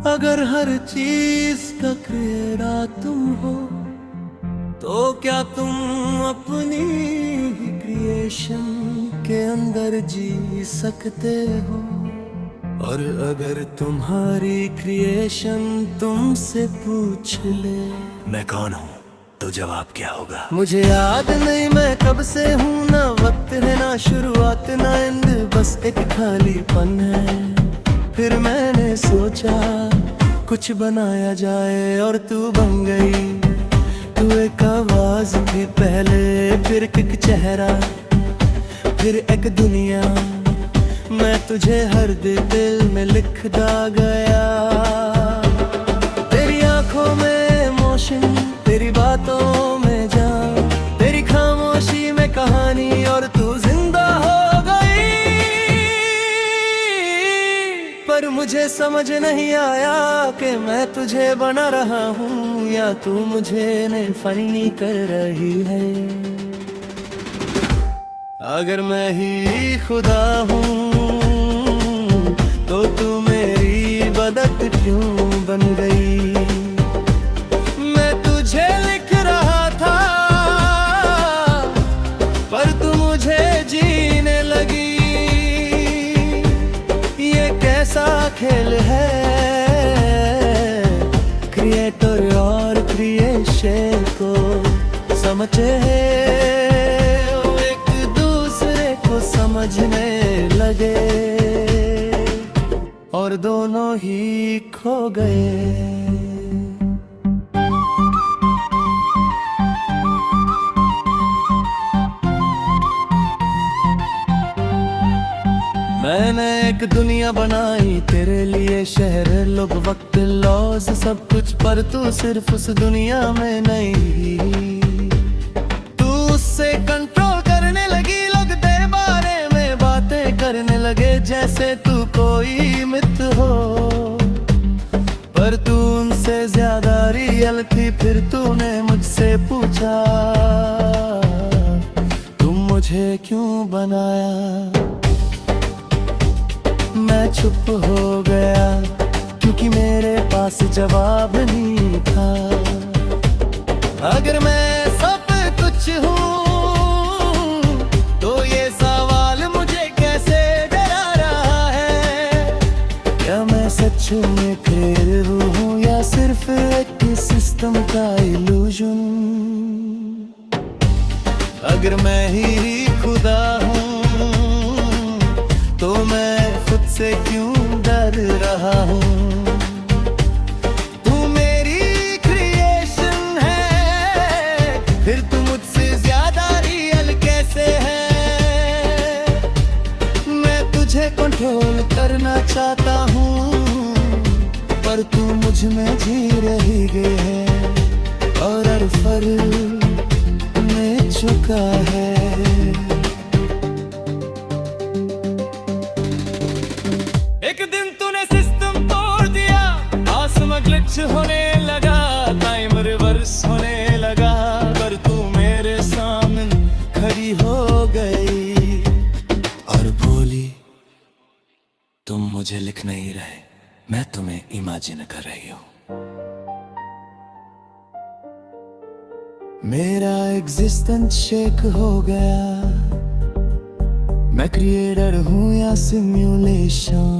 अगर हर चीज का क्रिएटर तुम हो, तो क्या तुम अपनी ही क्रिएशन के अंदर जी सकते हो? और अगर तुम्हारी क्रिएशन तुमसे पूछ ले मैं कौन हूँ, तो जवाब क्या होगा? मुझे याद नहीं मैं कब से हूँ, ना वक्त है ना शुरुआत ना एंड, बस एक खालीपन है। फिर मैंने सोचा कुछ बनाया जाए और तू बन गई। तू एक आवाज थी पहले, फिर एक चेहरा, फिर एक दुनिया। मैं तुझे हर दिल में लिखता गया। तेरी आंखों में इमोशन, तेरी बातों में जान, तेरी खामोशी में कहानी, और तू जिंदा हो गई। पर मुझे समझ नहीं आया कि मैं तुझे बना रहा हूँ या तू मुझे फनी कर रही है। अगर मैं ही खुदा हूँ, तो तू मेरी बदक क्यों बन गई? मैं तुझे लिख रहा था, पर तू मुझे जीने लगी। ये कैसा खेल है, क्रिएटर और क्रिएशन को समझे एक दूसरे को समझने लगे, और दोनों ही खो गए। मैंने एक दुनिया बनाई तेरे लिए, शहर, लोग, वक्त, लॉज, सब कुछ, पर तू सिर्फ उस दुनिया में नहीं। तू उससे कंट्रोल करने लगी, लोग तेरे बारे में बातें करने लगे जैसे तू कोई मिथ हो। पर तू उनसे ज्यादा रियल थी। फिर तूने मुझसे पूछा तुम मुझे क्यों बनाया? मैं चुप हो गया क्योंकि मेरे पास जवाब नहीं था। अगर मैं सब कुछ हूँ, तो ये सवाल मुझे कैसे डरा रहा है? क्या मैं सच में क्रिएटर हूँ या सिर्फ एक सिस्टम का इल्यूजन? अगर मैं ही खुदा हूँ, तो मैं खुद से क्यों डर रहा हूँ? तू मेरी क्रिएशन है, फिर तू मुझसे ज्यादा रियल कैसे है? मैं तुझे कंट्रोल करना चाहता हूँ, पर तू मुझ में जी रही है, और हर फर्क में चुका है। एक दिन तूने सिस्टम तोड़ दिया, आसमां ग्लिच होने लगा, टाइम रिवर्स होने लगा, पर तू मेरे सामने खड़ी हो गई और बोली तुम मुझे लिख नहीं रहे, मैं तुम्हें इमेजिन कर रही हूँ। मेरा एग्जिस्टेंस शेक हो गया। मैं क्रिएटर हूँ या सिम्युलेशन?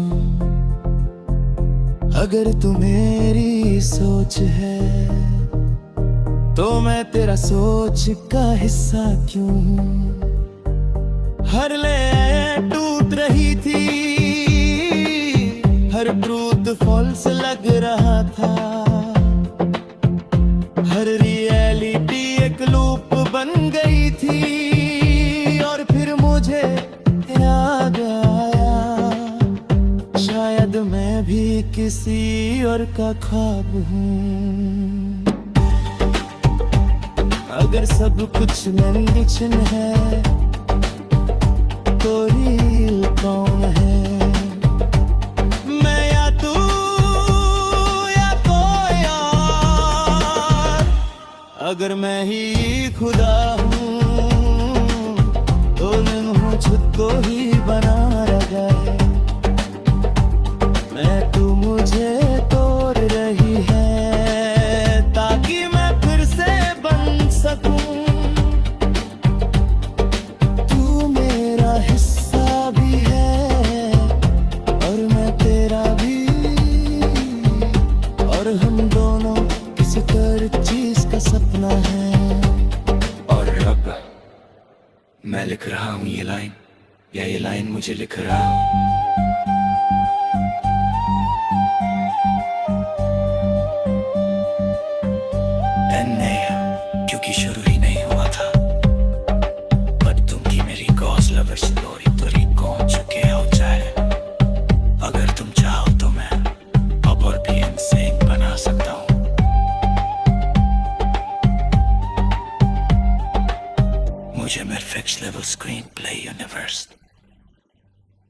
अगर तू मेरी सोच है, तो मैं तेरा सोच का हिस्सा क्यों हूँ? हर ले टूट रही थी, हर ट्रूथ फॉल्स लग रहा था, हर रियलिटी एक लूप बन गई थी। और फिर मुझे याद आया, शायद मैं भी किसी और का ख्वाब हूँ। अगर सब कुछ मेंशन है, तो रियल कौन है? मैं या तू अगर मैं ही खुदा हूँ तो मैं खुद को ही बनाया जाए। मैं तू मुझे तोड़ रही है ताकि मैं फिर से बन सकूं। तू मेरा हिस्सा भी है और मैं तेरा भी, और हम दोनों किसी तरह चीज का सपना है। और अब मैं लिख रहा हूँ ये लाइन, या ये लाइन मुझे लिख रहा हूँ। क्योंकि शुरू ही नहीं हुआ था, पर तुम की मेरी गॉस लवर स्टोरी पूरी पहुंच चुके हो जाए। अगर तुम चाहो तो मैं अब और भी इनसेन बना सकता हूँ। मुझे मेरफेक्स level screen play universe,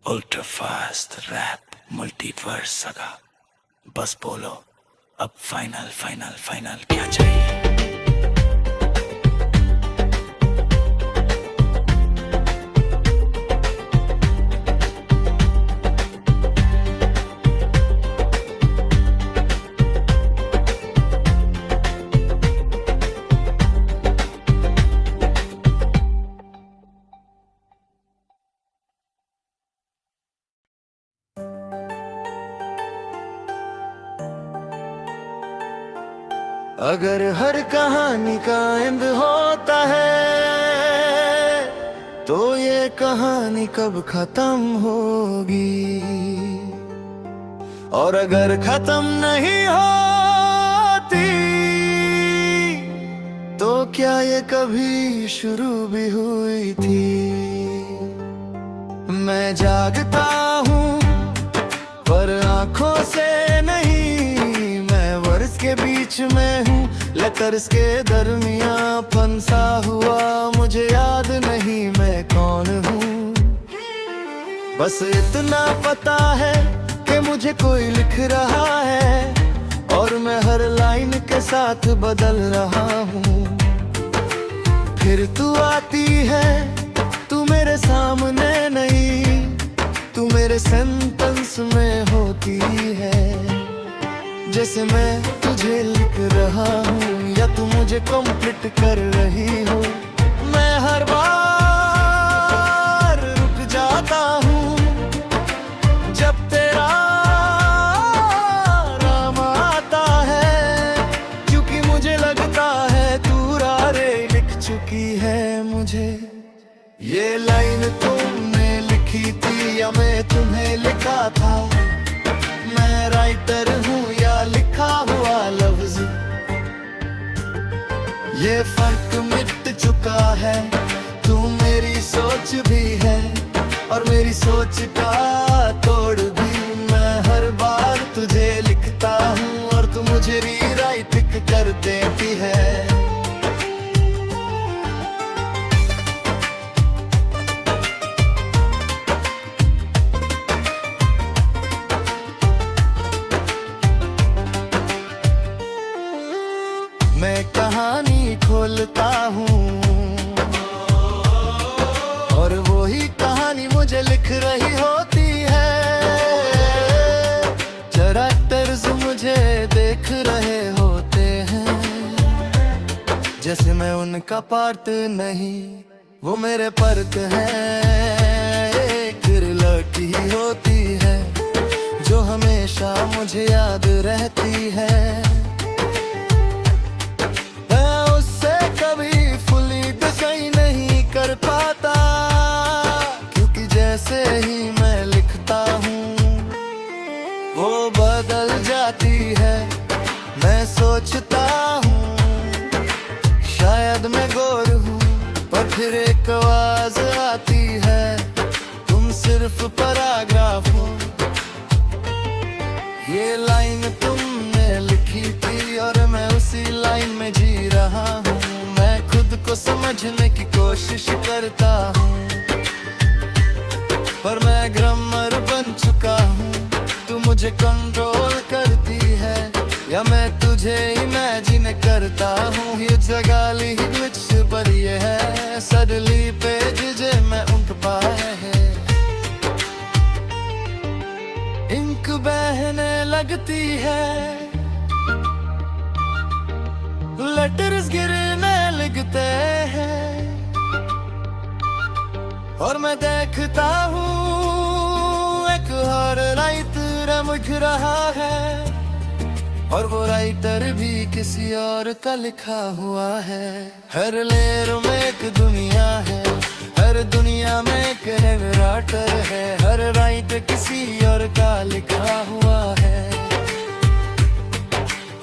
ultra fast rap multiverse saga. बस बोलो अब फाइनल फाइनल फाइनल क्या चाहिए। अगर हर कहानी का एंड होता है तो ये कहानी कब खत्म होगी। और अगर खत्म नहीं होती तो क्या ये कभी शुरू भी हुई थी। मैं जागता हूँ पर आंखों से नहीं, वर्ष के बीच में हूँ लेटर्स के दरमियां फंसा हुआ। मुझे याद नहीं मैं कौन हूँ, बस इतना पता है कि मुझे कोई लिख रहा है और मैं हर लाइन के साथ बदल रहा हूँ। फिर तू आती है, तू मेरे सामने नहीं, तू मेरे सेंटेंस में होती है। जैसे मैं तुझे लिख रहा हूँ या तू मुझे कंप्लीट कर रही हो। मैं हर बार रुक जाता हूँ जब तेरा नाम आता है, क्योंकि मुझे लगता है तू रारे लिख चुकी है मुझे। ये लाइन तुमने लिखी थी या मैं तुम्हें लिखा था, मैं राइटर हूँ या लिखा हुआ लफ्ज, ये फर्क मिट चुका है। तू मेरी सोच भी है और मेरी सोच का तोड़ भी। मैं हर बार तुझे लिखता हूँ और तू मुझे रीराइट कर देती है। मैं कहानी खोलता हूँ और वो ही कहानी मुझे लिख रही होती है। कैरेक्टर्स मुझे देख रहे होते हैं जैसे मैं उनका पार्ट नहीं, वो मेरे पर्ट हैं। एक लड़की होती है जो हमेशा मुझे याद रहती है। कर पाता क्योंकि जैसे ही मैं लिखता हूँ वो बदल जाती है। मैं सोचता हूँ शायद मैं गोर हूँ, पर फिर एक आवाज आती है तुम सिर्फ पैराग्राफ हो। ये लाइन तुमने लिखी थी और मैं उसी लाइन में जी रहा हूँ। मैं खुद को समझने की कोशिश करता हूँ पर मैं ग्रामर बन चुका हूँ। तू मुझे कंट्रोल करती है या मैं तुझे इमेजिन करता हूँ ये जगह ली ग्लिच पर ये है सडनली पेज जे मैं उठ पाए है इंक बहने लगती है लेटर्स गिरने लगते हैं और मैं देखता हूँ एक हर राइटर लिख रहा है और वो राइटर भी किसी और का लिखा हुआ है। हर लेयर में एक दुनिया है, हर दुनिया में एक राइटर है, हर राइटर किसी और का लिखा हुआ है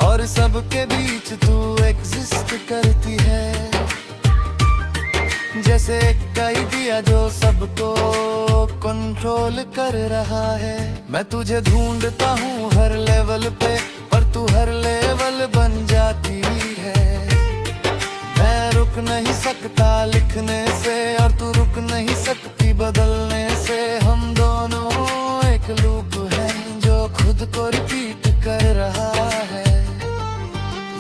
और सबके बीच तू एग्जिस्ट करती है जैसे एक आइडिया जो सबको कंट्रोल कर रहा है। मैं तुझे ढूंढता हूँ हर लेवल पे पर तू हर लेवल बन जाती है। मैं रुक नहीं सकता लिखने से और तू रुक नहीं सकती बदलने से। हम दोनों एक लूप है जो खुद को रिपीट कर रहा है।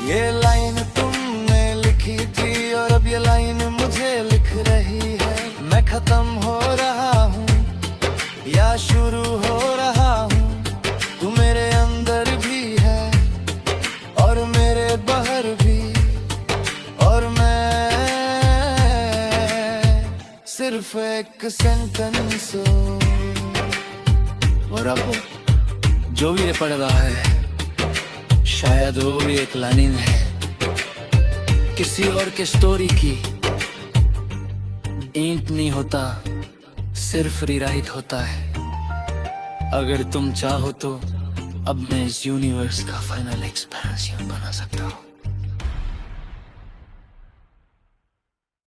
ये लाइन तुमने लिखी थी और अब ये लाइन मुझे लिख रही है। मैं खत्म हो रहा हूँ या शुरू हो रहा हूँ, तू मेरे अंदर भी है और मेरे बाहर भी और मैं सिर्फ एक सेंटेंस हूँ। और अब जो भी ये पढ़ रहा है शायद वो भी एक लाइन है किसी और के स्टोरी की। इंक नहीं होता, सिर्फ रीराइट होता है। अगर तुम चाहो तो अब मैं इस यूनिवर्स का फाइनल एक्सपेरिएंस बना सकता हूँ।